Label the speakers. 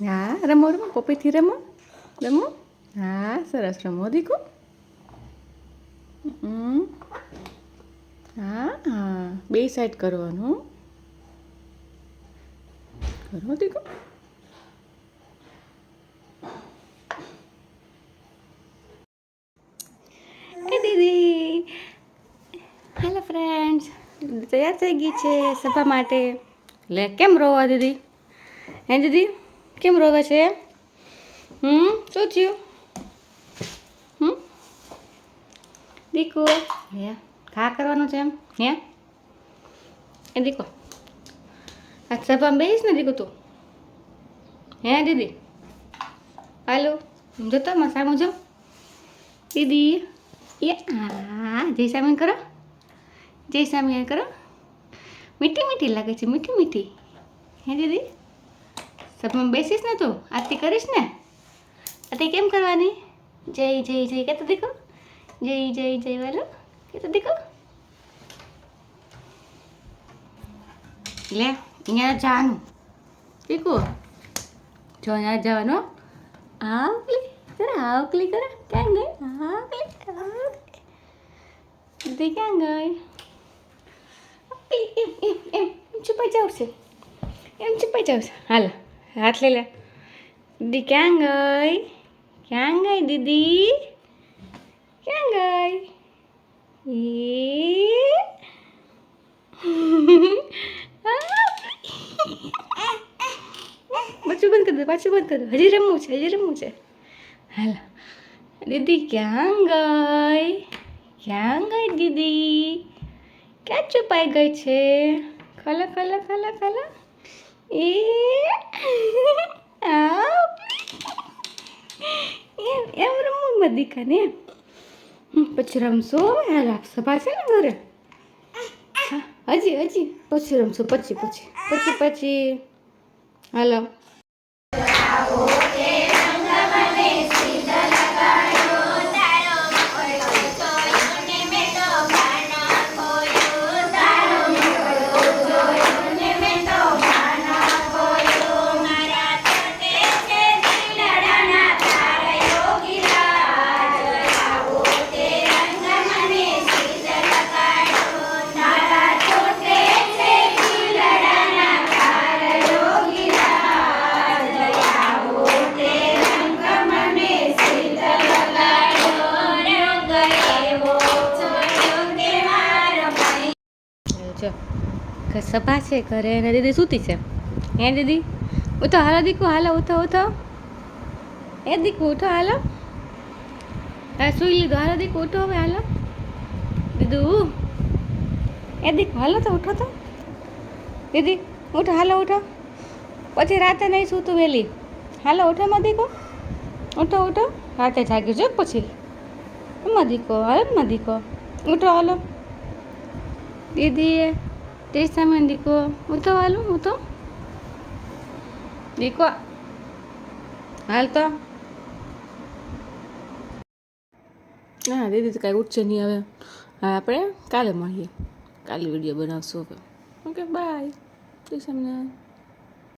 Speaker 1: હા, રમો રમો, પપ્પીથી રમો રમો. હા, સરસ રમો દીકુ. હા હા, બે સાઈડ કરવાનું કરો દીકુ. એ દીદી, હેલો ફ્રેન્ડ્સ, તૈયાર થઈ ગઈ છે સભા માટે. લે કેમ રોવા દીદી? હે દીદી કેમ રોવે છે? શું થયું? દીકુ હે ઘા કરવાનું છે એમ હે? એ દીકો આ સભામાં બેસીશ ને દીકુ તું? હે દીદી? હાલો જોતો માં સામું જો દીદી. એ હા, જય સામી કરો, જય સામી કરો. મીઠી મીઠી લાગે છે, મીઠી મીઠી. હે દીદી? સભામાં બેસીશ ને તું? આરતી કરીશ ને? આરતી કેમ કરવાની? જય જય જય કહેતો દીકો. જય જય જય વાલો કહેતો દીકો. લે અહીંયા જવાનું દીકુ, જો અહીંયા જવાનું. આવકલી જરા આવકલી કરે. ક્યાં ગઈ? આવકલી દીદી ક્યાં ગઈ? એમ એમ એમ છુપાઈ જાવ છે, એમ છુપાઈ જાવ છે. હાલો હાથ લઈ લે. દીદી ક્યાં ગઈ? ક્યાં ગઈ દીદી? ક્યાં ગઈ? પાછું બંધ કરી દો, પાછું બંધ કરી દો. હજી રમવું છે, હજી રમવું છે. હાલો દીદી ક્યાં ગઈ? ક્યાં ગઈ દીદી? ક્યાં છુપાઈ ગઈ છે? ખોલો ખોલો ખોલો ખોલો. એ એમ એમ રમવું મત દીકાને એમ. પછી રમશો. હાલ સભા છે ને ઘરે. હજી હજી પછી રમશું, પછી પછી પછી પછી. હાલો જો સભા છે ઘરે અને દીદી સૂતી છે. હે દીદી ઉઠો, હાલો દીકુ હાલો, ઉઠો ઉઠો. એ દીકુ ઉઠો હાલો. હા સુઈ લીધો, હાલો દીકુ ઉઠો હવે હાલો. દીદુ એ દીકુ હાલો તો ઉઠો તો. દીદી ઉઠો હાલો ઉઠો, પછી રાતે નહીં સૂતું વહેલી. હાલો ઉઠો માં દીકો, ઉઠો ઉઠો. રાતે જાગી જો પછી એમાં દીકો. હાલો માં દીકો ઉઠો હાલો. દીદી તે સામે દીકો ઉઠો હાલો ઉઠો. દીકો હાલ તો. હા દીદી તો કાંઈ ઉઠશે નહીં હવે. હા આપણે કાલે મળીએ, કાલે વિડીયો બનાવશું હવે. Okay bye. તે સામે